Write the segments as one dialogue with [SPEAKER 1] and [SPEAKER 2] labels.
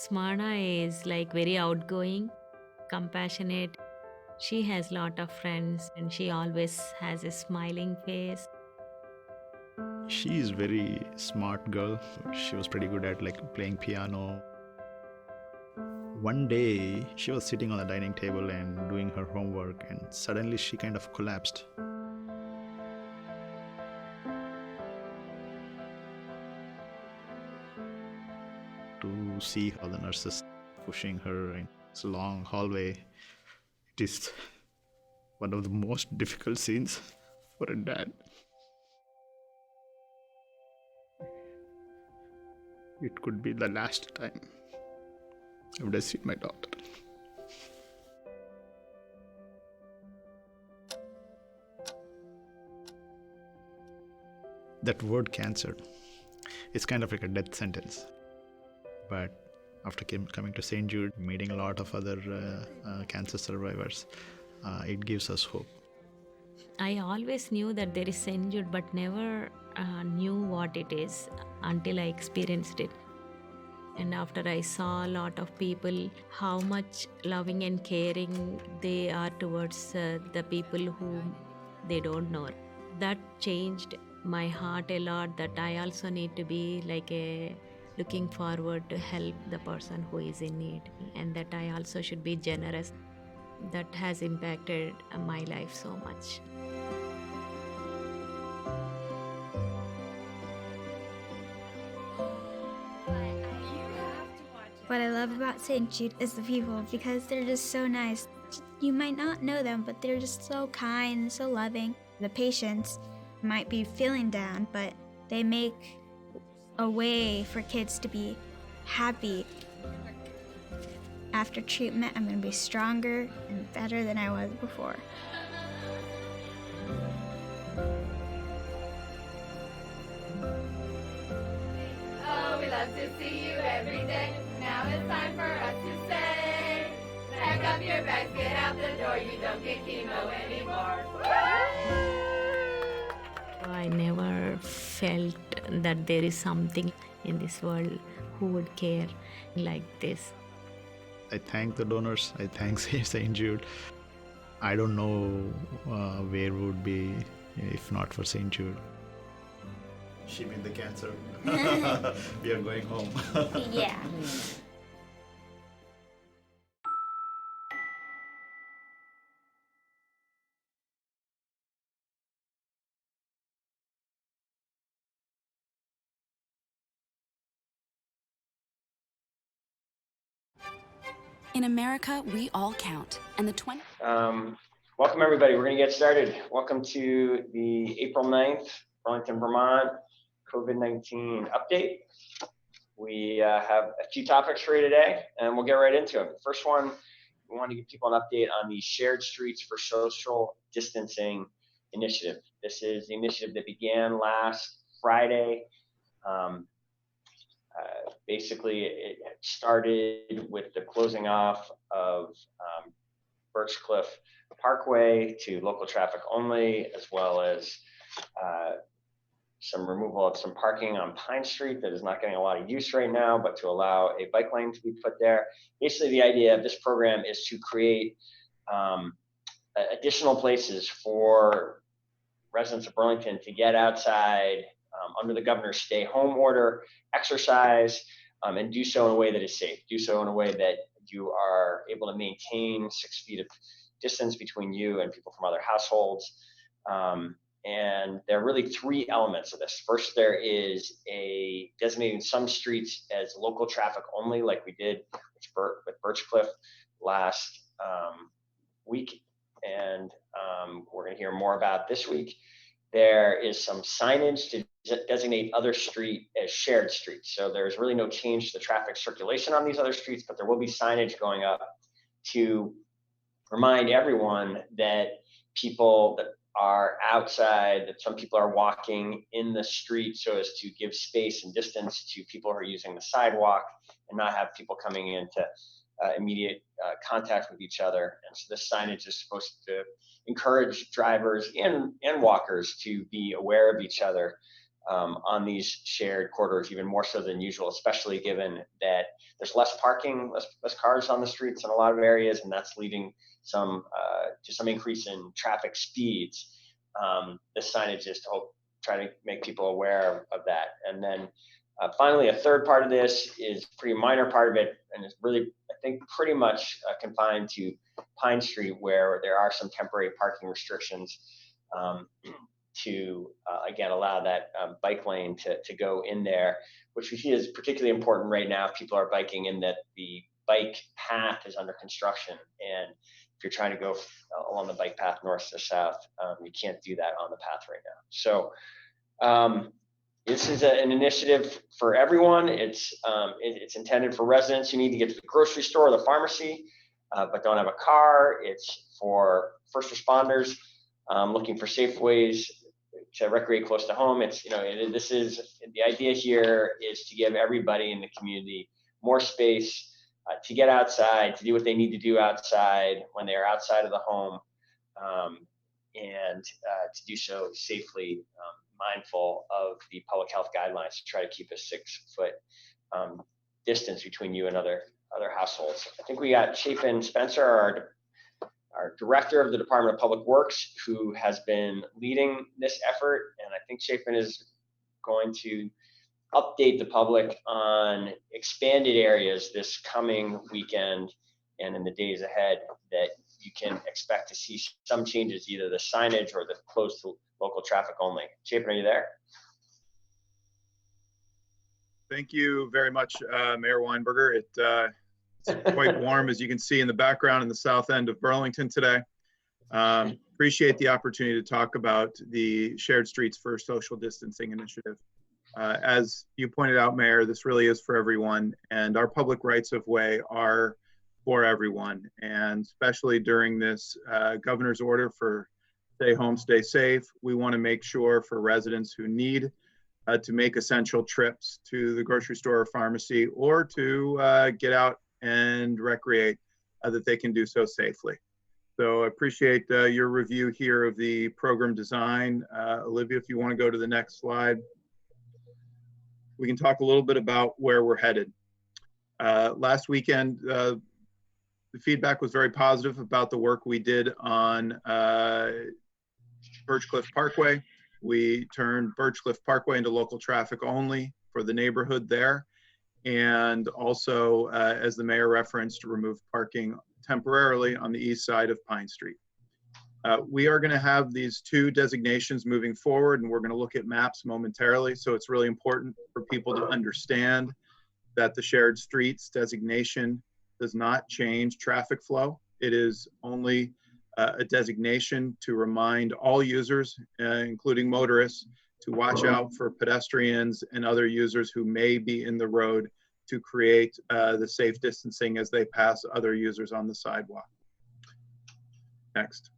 [SPEAKER 1] Smana is like very outgoing, compassionate. She has lot of friends and she always has a smiling face.
[SPEAKER 2] She is very smart girl. She was pretty good at like playing piano. One day she was sitting on the dining table and doing her homework, and suddenly she kind of collapsed. To see how the nurses pushing her in this long hallway, it is one of the most difficult scenes for a dad. It could be the last time I would have seen my daughter. That word cancer, it's kind of like a death sentence. But after coming to St. Jude, meeting a lot of other cancer survivors, it gives us hope.
[SPEAKER 1] I always knew that there is St. Jude, but never knew what it is until I experienced it. And after I saw a lot of people, how much loving and caring they are towards the people whom they don't know. That changed my heart a lot, that I also need to be like a looking forward to help the person who is in need, and that I also should be generous. That has impacted my life so much.
[SPEAKER 3] What I love about St. Jude is the people, because they're just so nice. You might not know them, but they're just so kind and so loving. The patients might be feeling down, but they make a way for kids to be happy. After treatment, I'm going to be stronger and better than I was before.
[SPEAKER 4] Oh, we love to see you every day. Now it's time for us to say, pack up your bags, get out the door. You don't get chemo anymore.
[SPEAKER 1] I never felt that there is something in this world who would care like this.
[SPEAKER 2] I thank the donors. I thank St. Jude. I don't know where we would be if not for St. Jude. She beat the cancer. We are going home.
[SPEAKER 3] Yeah.
[SPEAKER 5] In America, we all count, and the 20.
[SPEAKER 6] Welcome everybody, we're gonna get started. Welcome to the April 9th, Burlington, Vermont COVID-19 update. We have a few topics for you today, and we'll get right into them. First one, we want to give people an update on the Shared Streets for Social Distancing initiative. This is the initiative that began last Friday. Basically, it started with the closing off of Birchcliff Parkway to local traffic only, as well as some removal of some parking on Pine Street that is not getting a lot of use right now, but to allow a bike lane to be put there. Basically, the idea of this program is to create additional places for residents of Burlington to get outside under the governor's stay home order, exercise, and do so in a way that is safe. Do so in a way that you are able to maintain 6 feet of distance between you and people from other households. And there are really three elements of this. First, there is a designating some streets as local traffic only, like we did with Birchcliff last week, and we're going to hear more about this week. There is some signage to designate other street as shared streets. So there's really no change to the traffic circulation on these other streets, but there will be signage going up to remind everyone that people that are outside, that some people are walking in the street so as to give space and distance to people who are using the sidewalk and not have people coming into immediate contact with each other. And so this signage is supposed to encourage drivers and walkers to be aware of each other on these shared corridors, even more so than usual, especially given that there's less parking, less cars on the streets in a lot of areas, and that's leading to some increase in traffic speeds. This signage is to try to make people aware of that. And then finally, a third part of this is a pretty minor part of it, and it's really, I think, pretty much confined to Pine Street, where there are some temporary parking restrictions to, again, allow that bike lane to go in there, which we see is particularly important right now if people are biking in that the bike path is under construction. And if you're trying to go along the bike path north to south, you can't do that on the path right now. So this is an initiative for everyone. It's intended for residents who need to get to the grocery store or the pharmacy, but don't have a car. It's for first responders looking for safe ways to recreate close to home. It's, this is, the idea here is to give everybody in the community more space to get outside, to do what they need to do outside when they are outside of the home, and to do so safely, mindful of the public health guidelines to try to keep a 6-foot distance between you and other households. I think we got Chapin Spencer, our director of the Department of Public Works, who has been leading this effort. And I think Chapin is going to update the public on expanded areas this coming weekend and in the days ahead that you can expect to see some changes, either the signage or the closed to local traffic only. Chapin, are you there?
[SPEAKER 7] Thank you very much, Mayor Weinberger. It's quite warm, as you can see in the background in the south end of Burlington today. Appreciate the opportunity to talk about the Shared Streets for Social Distancing initiative. As you pointed out, Mayor, this really is for everyone, and our public rights of way are for everyone, and especially during this governor's order for stay home, stay safe. We want to make sure for residents who need to make essential trips to the grocery store or pharmacy, or to get out and recreate, that they can do so safely. So I appreciate your review here of the program design. Olivia, if you want to go to the next slide, we can talk a little bit about where we're headed. Last weekend, the feedback was very positive about the work we did on Birchcliff Parkway. We turned Birchcliff Parkway into local traffic only for the neighborhood there. And also, as the mayor referenced, remove parking temporarily on the east side of Pine Street. We are going to have these 2 designations moving forward, and we're going to look at maps momentarily. So it's really important for people to understand that the shared streets designation does not change traffic flow. It is only a designation to remind all users, including motorists, to watch out for pedestrians and other users who may be in the road, to create the safe distancing as they pass other users on the sidewalk. Next.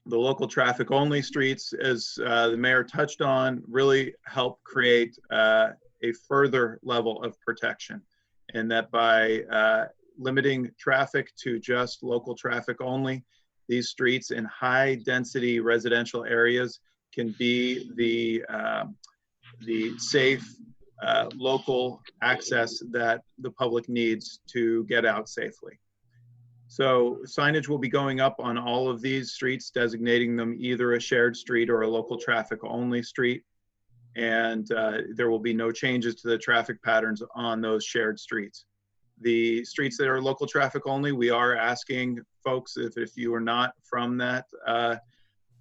[SPEAKER 7] The local traffic only streets, as the mayor touched on, really help create a further level of protection, and that by limiting traffic to just local traffic only, these streets in high density residential areas can be the safe local access that the public needs to get out safely. So signage will be going up on all of these streets, designating them either a shared street or a local traffic only street. And there will be no changes to the traffic patterns on those shared streets. The streets that are local traffic only, we are asking folks, if you are not from that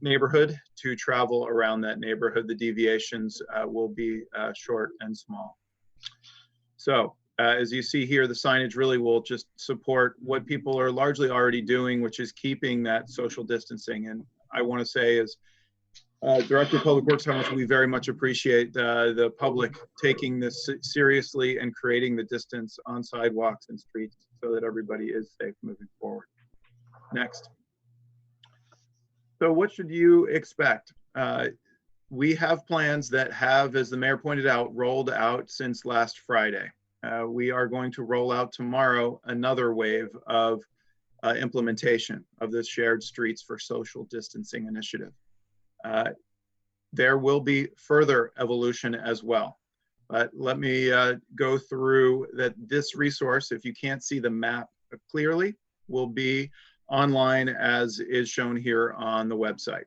[SPEAKER 7] neighborhood, to travel around that neighborhood. The deviations will be short and small. So as you see here, the signage really will just support what people are largely already doing, which is keeping that social distancing. And I want to say, as Director of Public Works, how much we very much appreciate the public taking this seriously and creating the distance on sidewalks and streets so that everybody is safe moving forward. Next. So what should you expect? We have plans that have, as the mayor pointed out, rolled out since last Friday. We are going to roll out tomorrow another wave of implementation of this Shared Streets for Social Distancing initiative. there will be further evolution as well. But let me go through that. This resource, if you can't see the map clearly, will be online as is shown here on the website.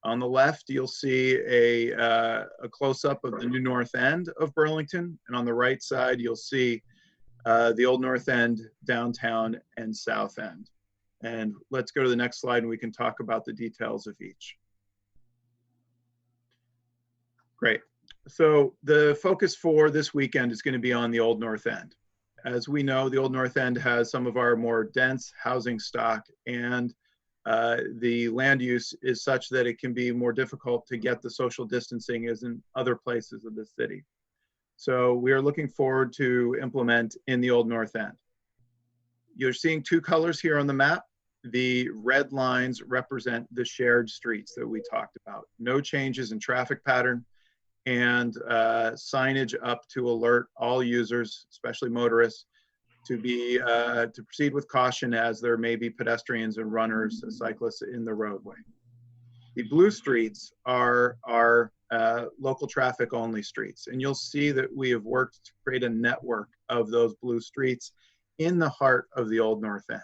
[SPEAKER 7] On the left, you'll see a close-up of the new North End of Burlington, and on the right side, you'll see the old North End, downtown, and South End. And let's go to the next slide and we can talk about the details of each. Great. So the focus for this weekend is going to be on the old North End. As we know, the old North End has some of our more dense housing stock, and the land use is such that it can be more difficult to get the social distancing as in other places of the city. So we are looking forward to implement in the old North End. You're seeing two colors here on the map. The red lines represent the shared streets that we talked about. No changes in traffic pattern, and signage up to alert all users, especially motorists, to proceed with caution as there may be pedestrians and runners, cyclists in the roadway. The blue streets are our local traffic only streets, and you'll see that we have worked to create a network of those blue streets in the heart of the old North End.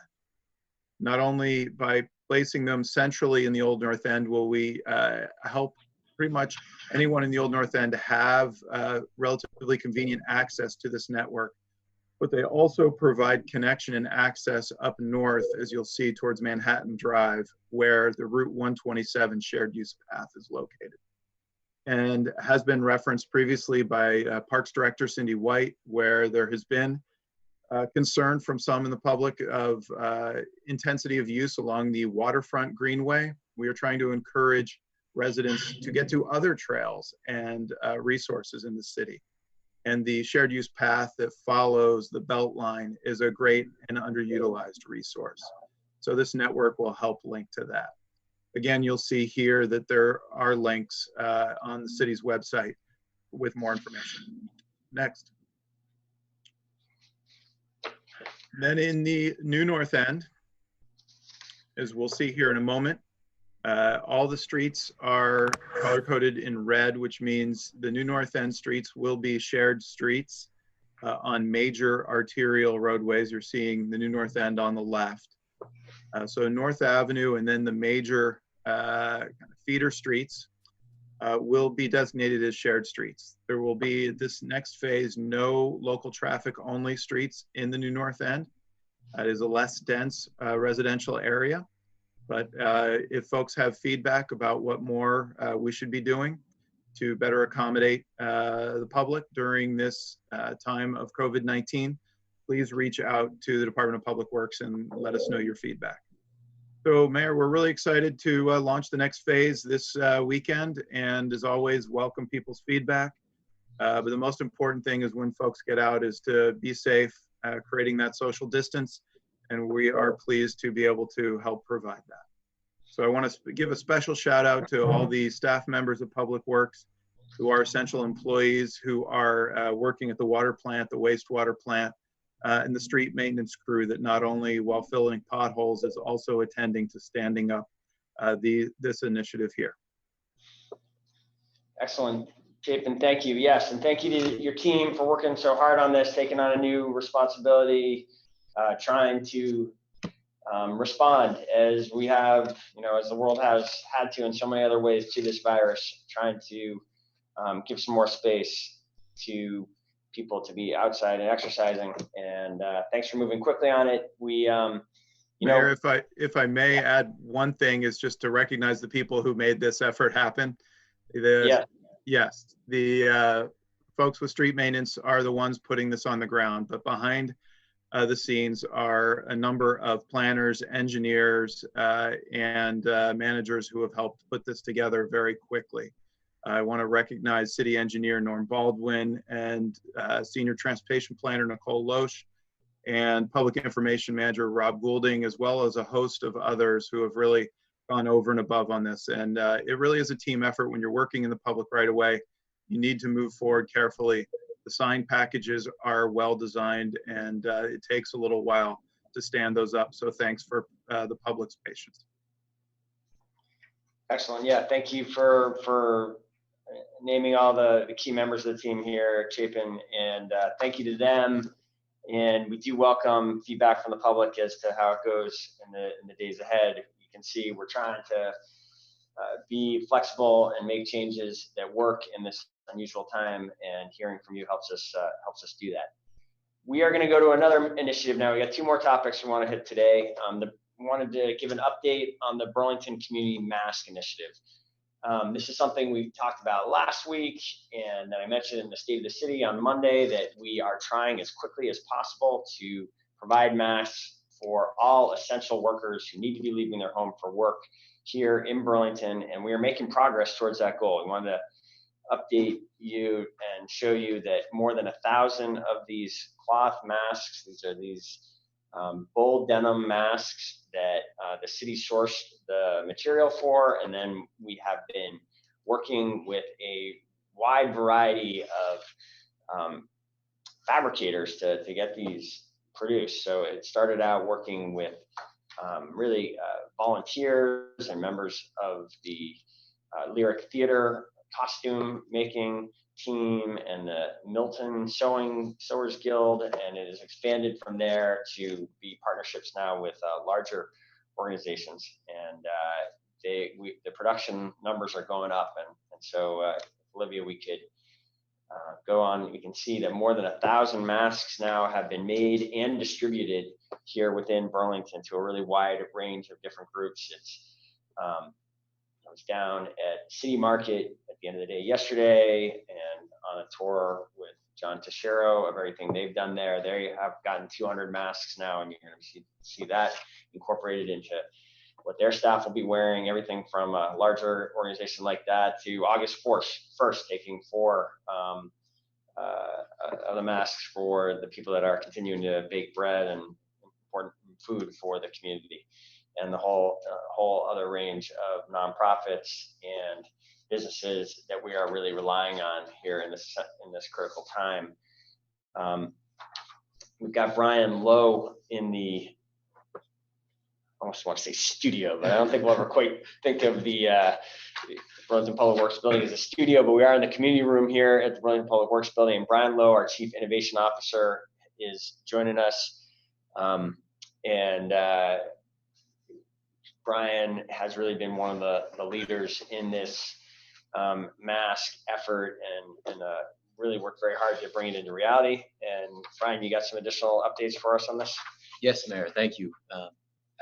[SPEAKER 7] Not only by placing them centrally in the old North End will we help pretty much anyone in the old North End to have relatively convenient access to this network, but they also provide connection and access up north, as you'll see, towards Manhattan Drive, where the Route 127 shared use path is located. And has been referenced previously by Parks Director Cindy White, where there has been concern from some in the public of intensity of use along the waterfront greenway. We are trying to encourage residents to get to other trails and resources in the city. And the shared use path that follows the belt line is a great and underutilized resource. So this network will help link to that. Again, you'll see here that there are links on the city's website with more information. Next. Then in the new North End, as we'll see here in a moment, all the streets are color-coded in red, which means the new North End streets will be shared streets on major arterial roadways. You're seeing the new North End on the left. So North Avenue and then the major kind of feeder streets will be designated as shared streets. There will be, this next phase, no local traffic only streets in the new North End. It is a less dense residential area. But if folks have feedback about what more we should be doing to better accommodate the public during this time of COVID-19, please reach out to the Department of Public Works and let us know your feedback. So Mayor, we're really excited to launch the next phase this weekend, and as always, welcome people's feedback. But the most important thing is when folks get out is to be safe, creating that social distance, and we are pleased to be able to help provide that. So I want to give a special shout out to all the staff members of Public Works who are essential employees who are working at the water plant, the wastewater plant, and the street maintenance crew that not only while filling potholes is also attending to standing up this initiative here.
[SPEAKER 6] Excellent, Chapin, thank you. Yes, and thank you to your team for working so hard on this, taking on a new responsibility, trying to respond as we have, as the world has had to in so many other ways to this virus, trying to give some more space to people to be outside and exercising. And thanks for moving quickly on it. We,
[SPEAKER 7] Mayor, if I may add one thing, is just to recognize the people who made this effort happen. Yes, the folks with street maintenance are the ones putting this on the ground, but behind the scenes are a number of planners, engineers, and managers who have helped put this together very quickly. I want to recognize City Engineer Norm Baldwin and Senior Transportation Planner Nicole Loesch and Public Information Manager Rob Goulding, as well as a host of others who have really gone over and above on this. And it really is a team effort. When you're working in the public right away, you need to move forward carefully. The sign packages are well designed, and it takes a little while to stand those up. So thanks for the public's patience.
[SPEAKER 6] Excellent. Yeah, thank you for naming all the key members of the team here, Chapin, and thank you to them. And we do welcome feedback from the public as to how it goes in the days ahead. You can see we're trying to be flexible and make changes that work in this unusual time, and hearing from you helps us do that. We are going to go to another initiative now. We got 2 more topics we want to hit today. Wanted to give an update on the Burlington Community Mask Initiative. This is something we talked about last week, and that I mentioned in the State of the City on Monday, that we are trying as quickly as possible to provide masks for all essential workers who need to be leaving their home for work here in Burlington, and we are making progress towards that goal. We wanted to update you and show you that more than 1,000 of these cloth masks, these are bold denim masks that the city sourced the material for, and then we have been working with a wide variety of fabricators to get these produced. So it started out working with really volunteers and members of the Lyric Theater costume making team and the Milton Sewers Guild, and it has expanded from there to be partnerships now with larger organizations, and the production numbers are going up, and so Olivia, we could go on. We can see that more than 1,000 masks now have been made and distributed here within Burlington to a really wide range of different groups. I was down at City Market at the end of the day yesterday, and on a tour with John Teixeira of everything they've done there. They have gotten 200 masks now, and you're going to see that incorporated into what their staff will be wearing. Everything from a larger organization like that to August 1st, taking 4 of the masks for the people that are continuing to bake bread and important food for the community, and the whole other range of nonprofits and businesses that we are really relying on here in this critical time. We've got Brian Lowe in the, I almost want to say studio, but I don't think we'll ever quite think of the Burlington Public Works building as a studio, but we are in the community room here at the Burlington Public Works building, and Brian Lowe, our Chief Innovation Officer, is joining us. Brian has really been one of the leaders in this mask effort, and really worked very hard to bring it into reality. And Brian, you got some additional updates for us on this?
[SPEAKER 8] Yes, Mayor, thank you.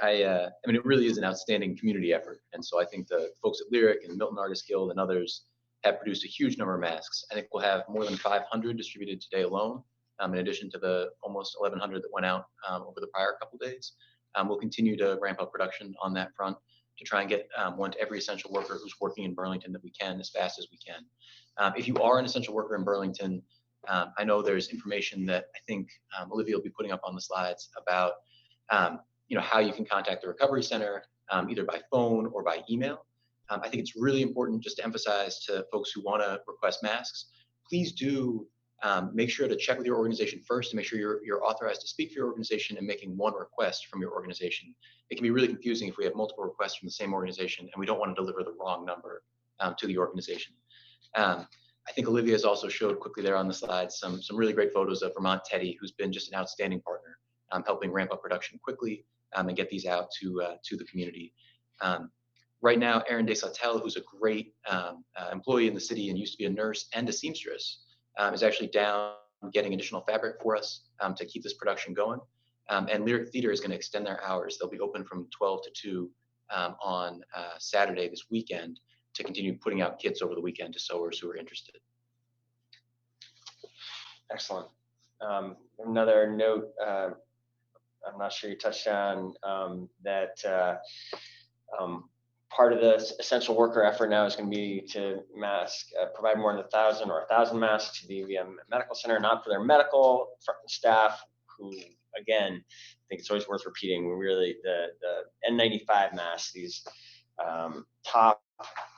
[SPEAKER 8] I mean, it really is an outstanding community effort. And so I think the folks at Lyric and Milton Artists Guild and others have produced a huge number of masks. I think we'll have more than 500 distributed today alone, in addition to the almost 1,100 that went out over the prior couple days. We'll continue to ramp up production on that front to try and get one to every essential worker who's working in Burlington that we can as fast as we can. If you are an essential worker in Burlington, I know there's information that I think Olivia will be putting up on the slides about how you can contact the Recovery Center, either by phone or by email. I think it's really important just to emphasize to folks who want to request masks, please do make sure to check with your organization first to make sure you're authorized to speak for your organization and making one request from your organization. It can be really confusing if we have multiple requests from the same organization and we don't want to deliver the wrong number to the organization. I think Olivia has also showed quickly there on the slide some really great photos of Vermont Teddy, who's been just an outstanding partner, helping ramp up production quickly and get these out to the community. Right now, Erin Desautel, who's a great employee in the city and used to be a nurse and a seamstress, is actually down getting additional fabric for us to keep this production going. And Lyric Theater is going to extend their hours. They'll be open from 12 to 2 on Saturday this weekend to continue putting out kits over the weekend to sewers who are interested.
[SPEAKER 6] Excellent. Another note, I'm not sure you touched on that part of the essential worker effort now is going to be to provide more than 1,000 masks to the medical center, not for their medical staff, who, again, I think it's always worth repeating, really the N95 masks, these top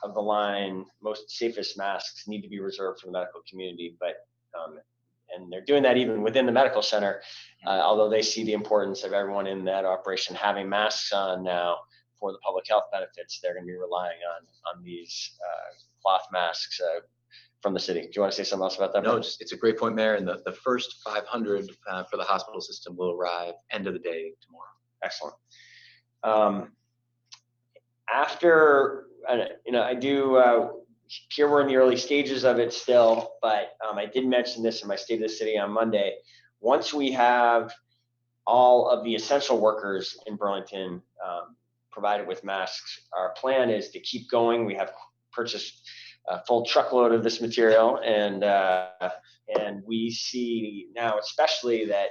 [SPEAKER 6] of the line, most safest masks need to be reserved for the medical community, but and they're doing that even within the medical center, although they see the importance of everyone in that operation having masks on now for the public health benefits. They're going to be relying on these cloth masks from the city. Do you want to say something else about that?
[SPEAKER 8] No, it's a great point, Mayor. And the first 500 for the hospital system will arrive end of the day tomorrow.
[SPEAKER 6] Excellent. After, I do, here we're in the early stages of it still, but I did mention this in my State of the City on Monday. Once we have all of the essential workers in Burlington provided with masks, our plan is to keep going. We have purchased a full truckload of this material, and we see now especially that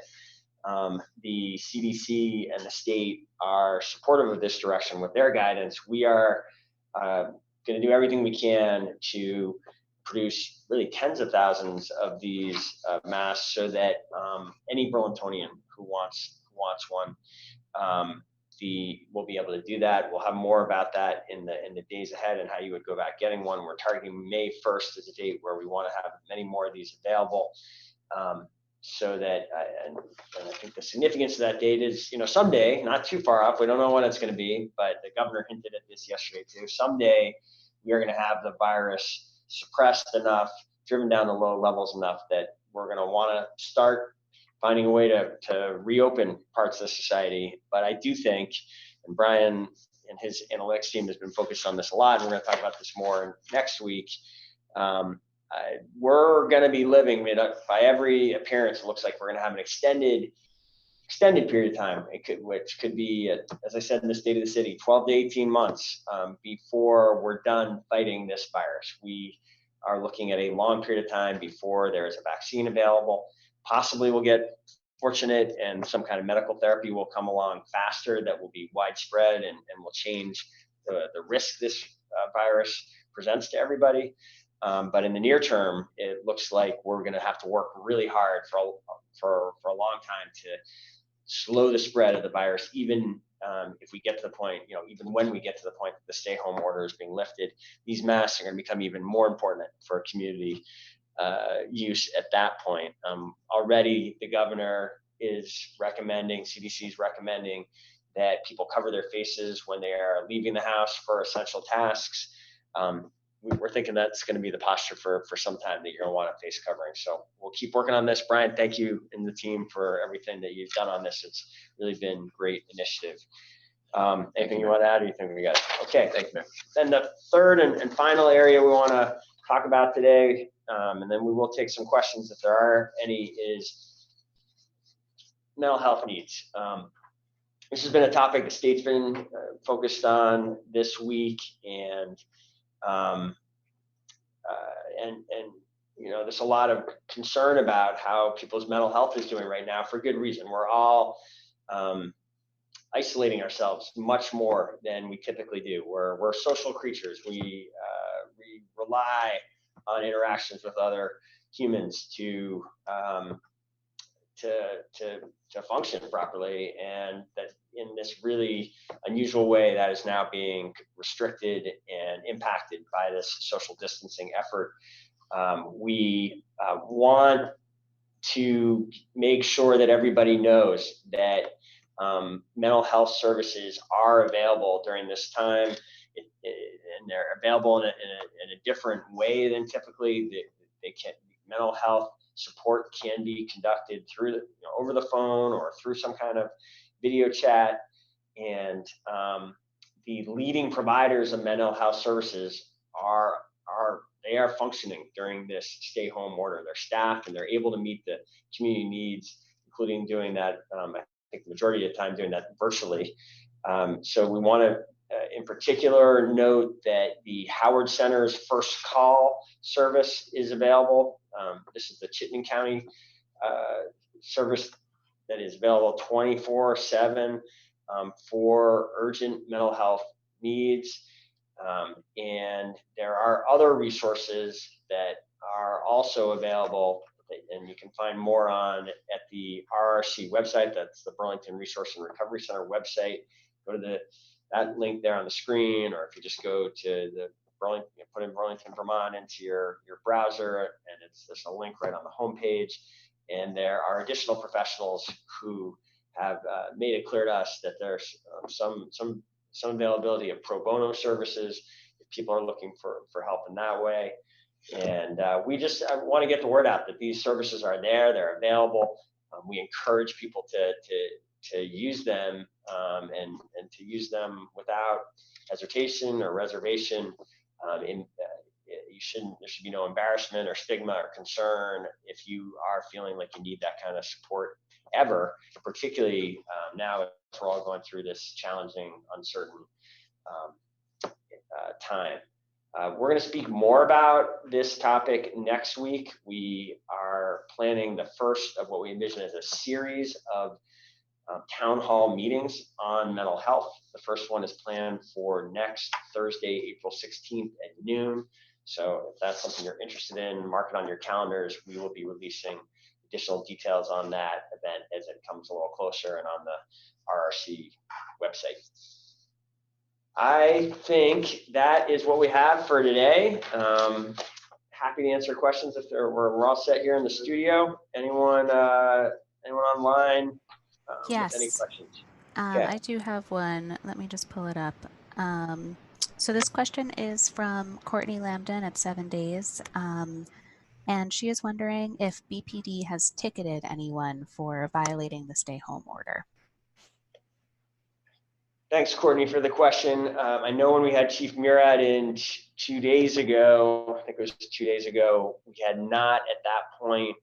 [SPEAKER 6] the CDC and the state are supportive of this direction with their guidance. We are going to do everything we can to produce really tens of thousands of these masks so that any Burlingtonian who wants one we'll be able to do that. We'll have more about that in the days ahead and how you would go about getting one. We're targeting May 1st as a date where we want to have many more of these available. So that, and I think the significance of that date is, someday, not too far off, we don't know when it's going to be, but the governor hinted at this yesterday too. Someday we are going to have the virus suppressed enough, driven down to low levels enough that we're going to want to start finding a way to reopen parts of society. But I do think, and Brian and his analytics team has been focused on this a lot, and we're going to talk about this more next week. We're going to be living, by every appearance, it looks like we're going to have an extended period of time, which could be, as I said in the State of the City, 12 to 18 months before we're done fighting this virus. We are looking at a long period of time before there is a vaccine available. Possibly we'll get fortunate and some kind of medical therapy will come along faster that will be widespread and will change the risk this virus presents to everybody. But in the near term, it looks like we're going to have to work really hard for a long time to slow the spread of the virus, even if we get to the point, even when we get to the point that the stay-home order is being lifted. These masks are going to become even more important for community use at that point. Already, the governor is recommending, CDC is recommending that people cover their faces when they are leaving the house for essential tasks. We're thinking that's going to be the posture for some time, that you're going to want a face covering. So we'll keep working on this. Brian, thank you and the team for everything that you've done on this. It's really been great initiative. Anything you want to add, or you think we got it? Okay, thank you. Then the third and final area we want to talk about today, and then we will take some questions if there are any, is mental health needs. This has been a topic the state's been focused on this week, and there's a lot of concern about how people's mental health is doing right now, for good reason. We're all isolating ourselves much more than we typically do. We're social creatures. We rely on interactions with other humans to function properly, and that in this really unusual way that is now being restricted and impacted by this social distancing effort. We want to make sure that everybody knows that mental health services are available during this time, and they're available in a different way than typically. They can, mental health support can be conducted through over the phone or through some kind of video chat, and the leading providers of mental health services are functioning during this stay-home order. They're staffed and they're able to meet the community needs, including doing that. I think the majority of the time doing that virtually. So we want to, in particular, note that the Howard Center's First Call service is available. This is the Chittenden County service that is available 24/7 for urgent mental health needs. And there are other resources that are also available, and you can find more on at the RRC website. That's the Burlington Resource and Recovery Center website. Go to that link there on the screen, or if you just go to the Burlington, put in Burlington, Vermont into your browser, and there's a link right on the homepage. And there are additional professionals who have made it clear to us that there's some availability of pro bono services if people are looking for help in that way. And we just want to get the word out that these services are there, they're available. We encourage people to use them and to use them without hesitation or reservation. There should be no embarrassment or stigma or concern if you are feeling like you need that kind of support ever, particularly now as we're all going through this challenging, uncertain time. We're going to speak more about this topic next week. We are planning the first of what we envision as a series of town hall meetings on mental health. The first one is planned for next Thursday, April 16th at noon. So if that's something you're interested in, mark it on your calendars. We will be releasing additional details on that event as it comes a little closer and on the RRC website. I think that is what we have for today. Happy to answer questions if we're all set here in the studio. Anyone online
[SPEAKER 9] Yes.
[SPEAKER 6] with any questions?
[SPEAKER 9] I do have one. Let me just pull it up. So this question is from Courtney Lambden at 7 Days. And she is wondering if BPD has ticketed anyone for violating the stay home order.
[SPEAKER 6] Thanks, Courtney, for the question. I know when we had Chief Murad in 2 days ago, I think it was 2 days ago, we had not at that point.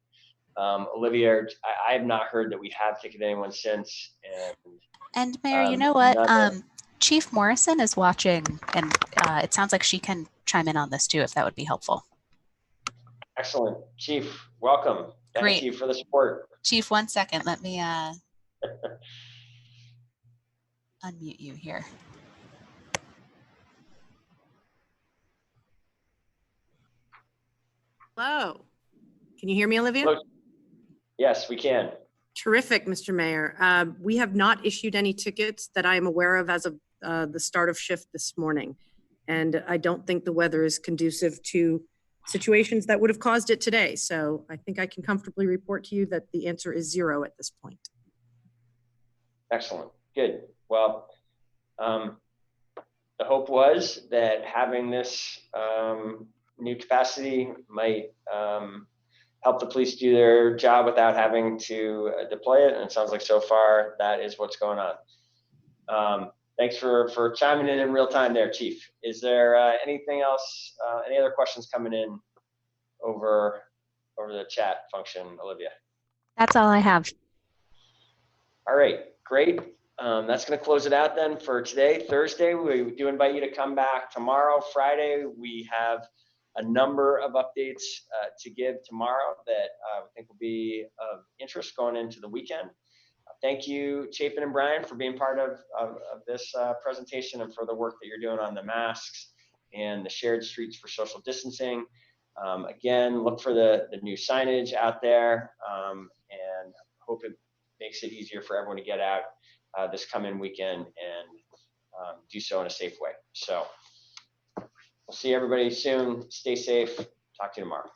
[SPEAKER 6] Olivia, I have not heard that we have ticketed anyone since.
[SPEAKER 9] And Mayor, you know what? Chief Morrison is watching, and it sounds like she can chime in on this too, if that would be helpful.
[SPEAKER 6] Excellent. Chief, welcome. Thank you for the support.
[SPEAKER 9] Chief, 1 second. Let me unmute you here.
[SPEAKER 10] Hello. Can you hear me, Olivia?
[SPEAKER 6] Hello. Yes, we can.
[SPEAKER 10] Terrific, Mr. Mayor. We have not issued any tickets that I am aware of as of the start of shift this morning. And I don't think the weather is conducive to situations that would have caused it today. So I think I can comfortably report to you that the answer is 0 at this point.
[SPEAKER 6] Excellent. Good. Well, the hope was that having this new capacity might help the police do their job without having to deploy it. And it sounds like so far that is what's going on. Thanks for chiming in real time there, Chief. Is there anything else, any other questions coming in over the chat function, Olivia?
[SPEAKER 9] That's all I have.
[SPEAKER 6] All right, great. That's going to close it out then for today, Thursday. We do invite you to come back tomorrow, Friday. We have a number of updates to give tomorrow that I think will be of interest going into the weekend. Thank you, Chapin and Brian, for being part of this presentation and for the work that you're doing on the masks and the shared streets for social distancing. Again, look for the new signage out there and hope it makes it easier for everyone to get out this coming weekend and do so in a safe way. So we'll see everybody soon. Stay safe. Talk to you tomorrow.